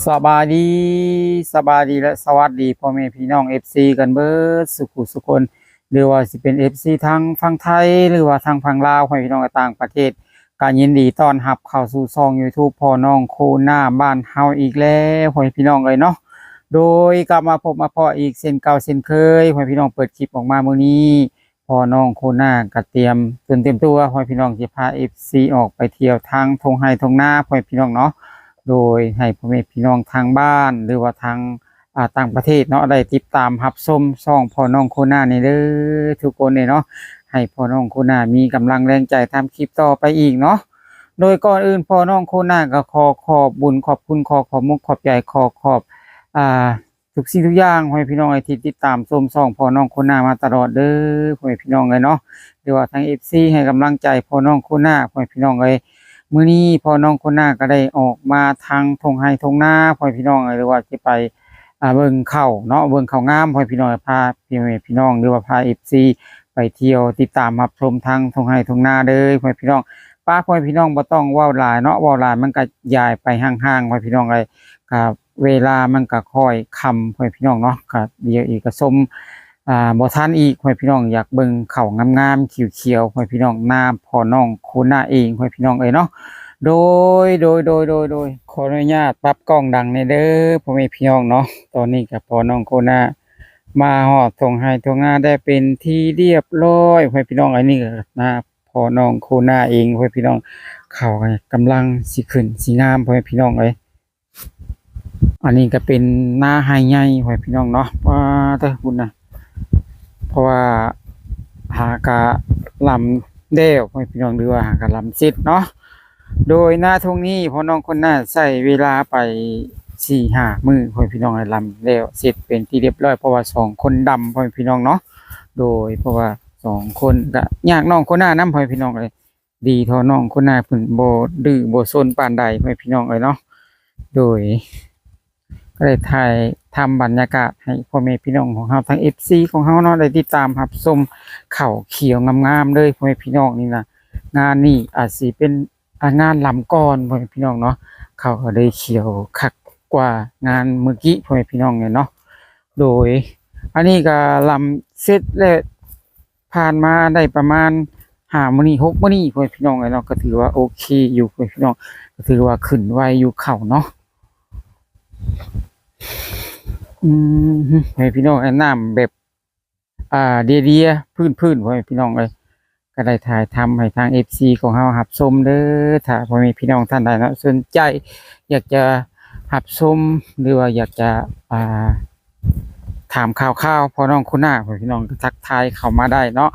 สบายดีสบายดีและสวัสดีพ่อแม่พี่น้อง FC กันเบิดสุขุสุคนหรือว่าสิเป็น FC ทางฝั่งไทยหรือว่าทางฝั่งลาวพ่อแม่พี่น้องต่างประเทศการยินดีต้อนรับเข้าสู่ช่อง YouTube พ่อน้องโคหน้าบ้านเฮาอีกแล้วพ่อแม่พี่น้องเนาะโดยกลับมาพบมาพออีกเช่นเก่าเช่นเคยพ่อแม่พี่น้องเปิดคลิปออกมามื้อนี้พ่อน้องโคหน้าก็เตรียมเต็มตัวพ่อแม่พี่น้องสิพา FC ออกไปเที่ยวทางทงไห้ทงนาพ่อแม่พี่น้องเนาะ โดยให้พ่อแม่พี่น้องทางบ้านหรือว่าทางต่างประเทศเนาะได้ติดตามรับชมช่องพ่อน้องโคน่านี่เด้อทุกคนเนาะให้พ่อน้องโคน่ามีกำลังแรงใจทำคลิปต่อไปอีกเนาะโดยก่อนอื่นพ่อน้องโคน่าก็ขอบบุญขอบคุณขอบมุกขอบใจขอบอ่าทุกสิ่งทุกอย่างให้พี่น้องที่ติดตามชมช่องพ่อน้องโคน่ามาตลอดเด้อพ่อแม่พี่น้องเลยเนาะหรือว่าทาง FC ให้กำลังใจพ่อน้องโคน่าพ่อแม่พี่น้องเลย มื้อนี้พ่อน้องคนหน้าก็ได้ออกมาทางทงไห้ทงนาพ่อพี่น้องหรือว่าจะไปเบิ่งเข้าเนาะเบิ่งเข้างามพ่อพี่น้องพาพี่น้องหรือว่าพา FC ไปเที่ยวติดตามรับชมทางทงไห้ทงนาเด้อพ่อพี่น้องป้าพ่อพี่น้องบ่ต้องเว้าหลายเนาะเว้าหลายมันก็ย้ายไปห่างๆพ่อพี่น้องเลยครับเวลามันก็ค่อยค่ำพ่อพี่น้องเนาะก็เดี๋ยวอีกก็ชมบ่ทันอีกพ่อพี่น้องอยากเบิ่งเข้างามๆเขียวๆพ่อพี่น้องหน้าพ่อน้องโคหน้าเองพ่อพี่น้องเนาะ โดยขออนุญาตปรับกล้องดังในเด้อพ่อแม่พี่น้องเนาะตอนนี้กับพ่อน้องโคนามาฮอดทงไห้ทงนาได้เป็นที่เรียบร้อยพ่อแม่พี่น้องอันนี้ก็นะพ่อน้องโคนาเองพ่อแม่พี่น้องเขากำลังสิขึ้นสิงามพ่อแม่พี่น้องเลยอันนี้ก็เป็นหน้าไฮใหญ่พ่อแม่พี่น้องเนาะว่าแต่คุณนะเพราะว่าหากะลำเด้วพ่อแม่พี่น้องหรือว่าหากะลำซิดเนาะ โดยหน้าทงนี้พ่อน้องคนหน้าใช้เวลาไป4-5 มื้อพ่อพี่น้องให้ลำแล้วเสร็จเป็นที่เรียบร้อยเพราะว่า2คนดำพ่อพี่น้องเนาะโดยเพราะว่า2คนก็ยากน้องคนหน้านำพ่อพี่น้องเลยดีเท่าน้องคนหน้าเพิ่นบ่ดื้อบ่ซนปานใดพ่อพี่น้องเลยเนาะโดยก็ได้ถ่ายทำบรรยากาศให้พ่อแม่พี่น้องของเฮาทั้ง FC ของเฮาเนาะได้ติดตามรับชมเขาเขียวงามๆเลยพ่อแม่พี่น้องนี่นะงานนี้อาจสิเป็นงานลำก่อนพ่อแม่พี่น้องเนาะเขาก็ได้เขียวคักกว่างานเมื่อกี้พ่อแม่พี่น้องเนี่ยเนาะโดยอันนี้ก็ลำเสร็จแล้วผ่านมาได้ประมาณ5 มื้อนี้6 มื้อนี้พ่อแม่พี่น้องเลยเนาะก็ถือว่าโอเคอยู่พ่อแม่พี่น้องก็ถือว่าขึ้นไวอยู่เขาเนาะให้พี่น้องแนะนำแบบเดียพื้นพ่อแม่พี่น้องเลย ก็ได้ถ่ายทำให้ทาง FC ของเฮารับชมเด้อถ้าพ่อแม่พี่น้องท่านใดเนาะสนใจอยากจะรับชมหรือว่าอยากจะถามข่าวๆพ่อน้องคุณหน้าพ่อพี่น้องก็ทักทายเข้ามาได้เนาะ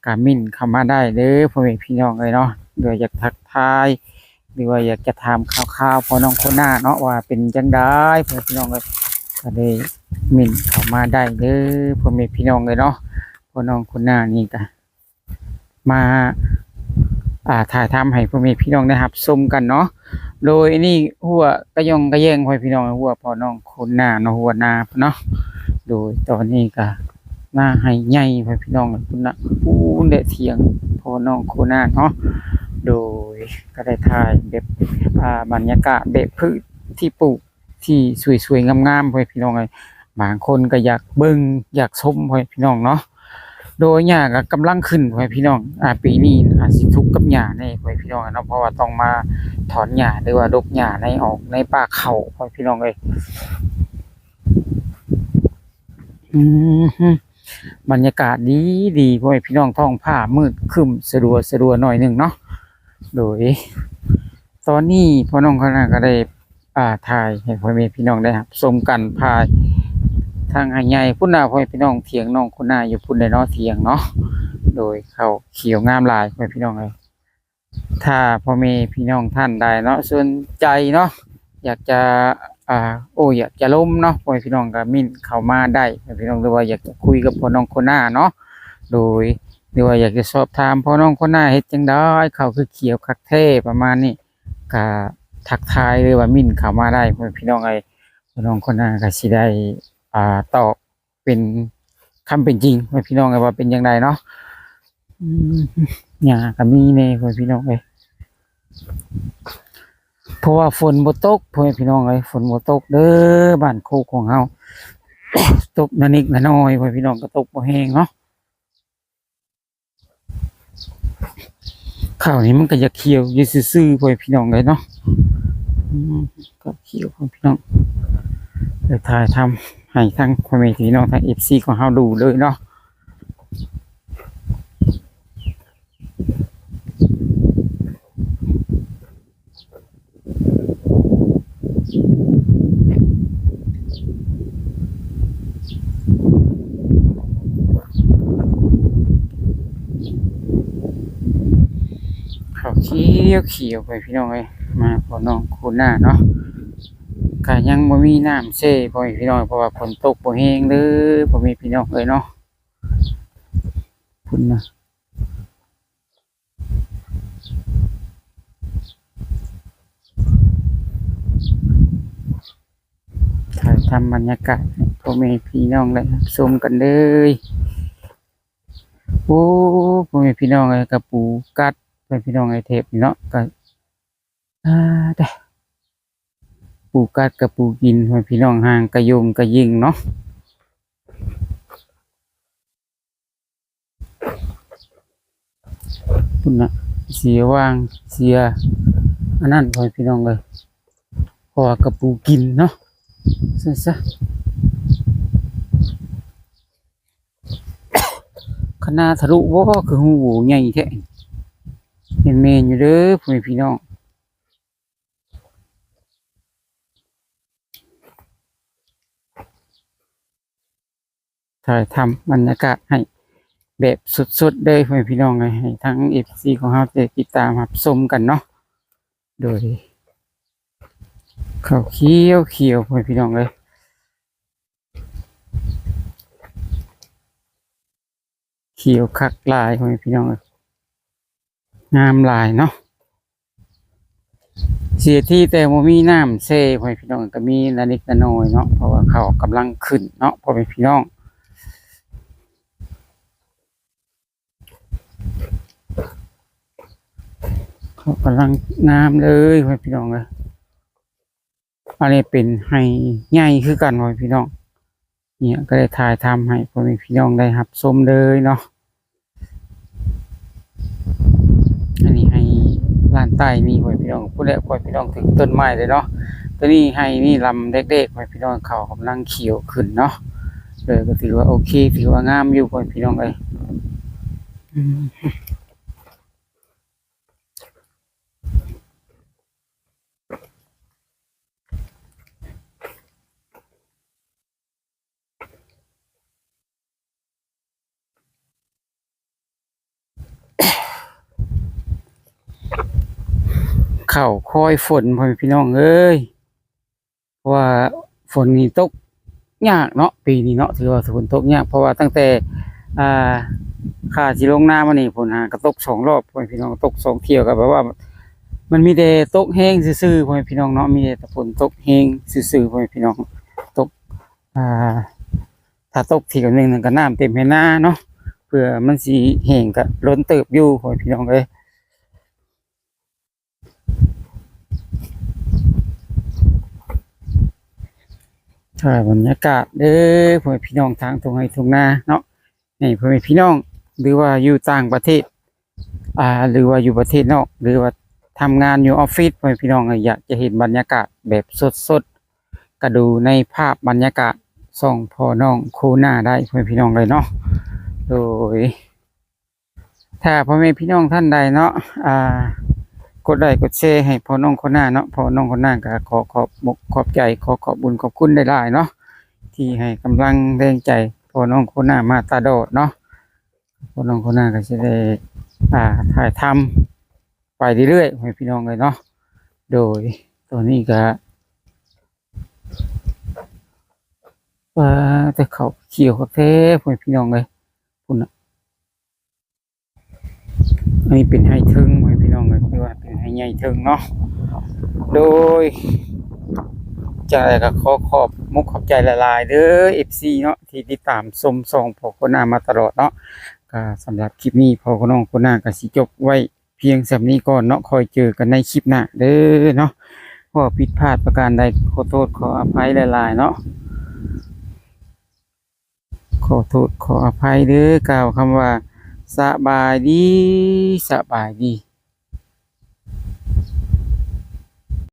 ก็มิ่นเข้ามาได้เด้อพ่อแม่พี่น้องเลยเนาะหรืออยากทักทายหรือว่าอยากจะถามข่าวๆพ่อน้องคุณหน้าเนาะว่าเป็นจังได๋พ่อพี่น้องเลยก็ได้มิ่นเข้ามาได้เด้อพ่อแม่พี่น้องเลยเนาะพ่อน้องคุณหน้านี่ก็มาถ่ายทำให้พ่อแม่พี่น้องได้รับชมกันเนาะโดยนี่หัวกระยงกระแยงพ่อพี่น้องหัวพ่อน้องคนหน้าเนาะหัวหน้าเนาะโดยตอนนี้ก็หน้าให้ใหญ่พ่อพี่น้องคุณนะปูนเดเถียงพ่อน้องคนหน้าเนาะโดยก็ได้ถ่ายแบบบรรยากาศแบบพืชที่ปลูกที่สวยๆงามๆพ่อพี่น้องเลยบางคนก็อยากเบิ่งอยากชมพ่อพี่น้องเนาะโดยหญ้าก็กำลังขึ้นพ่อพี่น้องปีนี้อาจสิทุกข์กับหญ้าแน่พ่อพี่น้องเนาะเพราะว่าต้องมาถอนหญ้าหรือว่าดกหญ้าในออกในป่าเขาพ่อพี่น้องเอ้ยบรรยากาศดีพ่อพี่น้องท้องฟ้ามืดครึ้มสะดวหน่อยนึงเนาะโดยตอนนี้พ่อน้องเขาก็ได้ถ่ายให้พ่อพี่น้องได้รับชมกันภายทางใหญ่พุ่นน่ะพ่อพี่น้องเถียงน้องคุณน่ะอยู่พุ่นได้เนาะเถียงเนาะโดยเขาเขียวงามหลายพ่อพี่น้องเลยถ้าพ่อแม่พี่น้องท่านใดเนาะสนใจเนาะอยากจะอยากจะล้มเนาะพ่อพี่น้องก็มิ่นเข้ามาได้พ่อพี่น้องหรือว่าอยากจะคุยกับพ่อน้องคนหน้าเนาะโดยหรือว่าอยากจะสอบถามพ่อน้องคนหน้าเฮ็ดจังได๋เขาคือเขียวคักแท้ประมาณนี้ก็ทักทายหรือว่ามิ่นเข้ามาได้พ่อพี่น้องเอ้ยพ่อน้องคนหน้าก็สิได้ตอบเป็นคำเป็นจริงพี่น้องว่าเป็นยังไงเนาะหญ้าก็มีแน่พี่น้องเอ้ย เพราะว่าฝนบ่ตกพ่อแม่พี่น้องเอ้ยฝนบ่ตกเด้อบ้านโคกของเฮา ตกนานิกนาน้อยพ่อแม่พี่น้องก็ตกบ่แห้งเนาะข้าวนี้มันก็จะเขียวอยู่ซื่อๆพ่อแม่พี่น้องเลยเนาะก็เขียวพ่อแม่พี่น้องเลยถ่ายทำให้ทั้งพ่อแม่พี่น้องทั้ง FC ของเฮาดูเลยเนาะข้าวเขียวเขียวไปพี่น้องเอ้ยมาพ่อน้องคูหน้าเนาะก็ยังบ่มีน้ำเซ่พ่อแม่พี่น้องเพราะว่าฝนตกบ่แห้งเด้อพ่อแม่พี่น้องเอ้ยเนาะพุ่นนะถ่ายทำบรรยากาศให้พ่อแม่พี่น้องได้รับชมกันเลยโอ้พ่อแม่พี่น้องเอ้ยกระปูกัดพ่อแม่พี่น้องเอ้ยเทปนี่เนาะก็เด้อปูกัดกับปูกินพ่อแม่พี่น้องห่างกระยงกระยิงเนาะพุ่นนะเสียว่างเสียอันนั้นพ่อแม่พี่น้องเอ้ยเพราะว่ากระปูกินเนาะซะคณะทะลุบ่คือหูใหญ่แท้เห็นแม่นอยู่เด้อพ่อแม่พี่น้องถ่ายทำบรรยากาศให้แบบสดๆเลยพ่อแม่พี่น้องเลยให้ทั้ง FC ของเราได้ติดตามรับชมกันเนาะโดยข้าวเขียวเขียวพ่อแม่พี่น้องเลยเขียวคักลายพ่อแม่พี่น้องเลยงามลายเนาะเสียที่แต่บ่มีน้ำเซ่พ่อแม่พี่น้องก็มีละนิดละน้อยเนาะเพราะว่าเขากำลังขึ้นเนาะพ่อแม่พี่น้องเขากำลังงามเลยพ่อแม่พี่น้องเลยอันนี้เป็นไห้ใหญ่คือกันพ่อแม่พี่น้องเนี่ยก็ได้ถ่ายทำให้พ่อแม่พี่น้องได้รับชมเลยเนาะอันนี้ให้ล้านใต้มีพ่อแม่พี่น้องผู้ใดพ่อแม่พี่น้องถึงต้นไม้เลยเนาะตัวนี้ให้นี่ลำเด็กๆพ่อแม่พี่น้องเขากำลังเขียวขึ้นเนาะเลยก็ถือว่าโอเคถือว่างามอยู่พ่อแม่พี่น้องเลยเข้าคอยฝนพ่อแม่พี่น้องเอ้ยเพราะว่าฝนนี่ตกยากเนาะปีนี้เนาะถือว่าฝนตกยากเพราะว่าตั้งแต่อ่าข้าสิลงหน้ามานี่ฝนหากระตก2 รอบพ่อแม่พี่น้องตก2 เที่ยวก็แบบว่ามันมีแต่ตกแห้งซื่อๆพ่อแม่พี่น้องเนาะมีแต่ฝนตกแห้งซื่อๆพ่อแม่พี่น้องตกอ่าถ้าตกทีก็นึงก็น้ำเต็มให้หน้าเนาะเพื่อมันสิแห้งก็ล้นเติบอยู่พ่อแม่พี่น้องเอ้ยใช่บรรยากาศเด้อพ่อแม่พี่น้องทางตรงไห้ตรงนาเนาะให้พ่อแม่พี่น้องหรือว่าอยู่ต่างประเทศหรือว่าอยู่ประเทศนอกหรือว่าทำงานอยู่ออฟฟิศพ่อแม่พี่น้องอยากจะเห็นบรรยากาศแบบสดๆก็ดูในภาพบรรยากาศส่องพ่อน้องโคหน้าได้พ่อแม่พี่น้องเลยเนาะโดยถ้าพ่อแม่พี่น้องท่านใดเนาะกดไลค์กดแชร์ให้พ่อน้องโคหน้าเนาะพ่อน้องโคหน้าก็ขอบใจขอบบุญขอบคุณได้หลายเนาะที่ให้กำลังแรงใจพ่อน้องโคหน้ามาตาโดดเนาะพ่อน้องโคหน้าก็จะได้ถ่ายทำไปเรื่อยๆให้พี่น้องเลยเนาะโดยตัวนี้ก็แต่เขาเขียวเขาเท่ให้พี่น้องเลยคุณนะอันนี้เป็นไฮเทิงให้พี่น้องเลยคือว่าเป็นไฮใหญ่เทิงเนาะโดยใจก็ขอบมุกขอบใจละลายเด้อ FC เนาะที่ติดตามชมส่องพ่อโคหน้ามาตลอดเนาะก็สำหรับคลิปนี้พ่อน้องโคหน้าก็สิจบไว้เพียงสำนี้ก่อนเนาะคอยเจอกันในคลิปหน้าเด้อเนาะ ว่าผิดพลาดประการใดขอโทษขออภัยหลายๆเนาะขอโทษขออภัยเด้อกล่าวคำว่าสบายดีสบายดี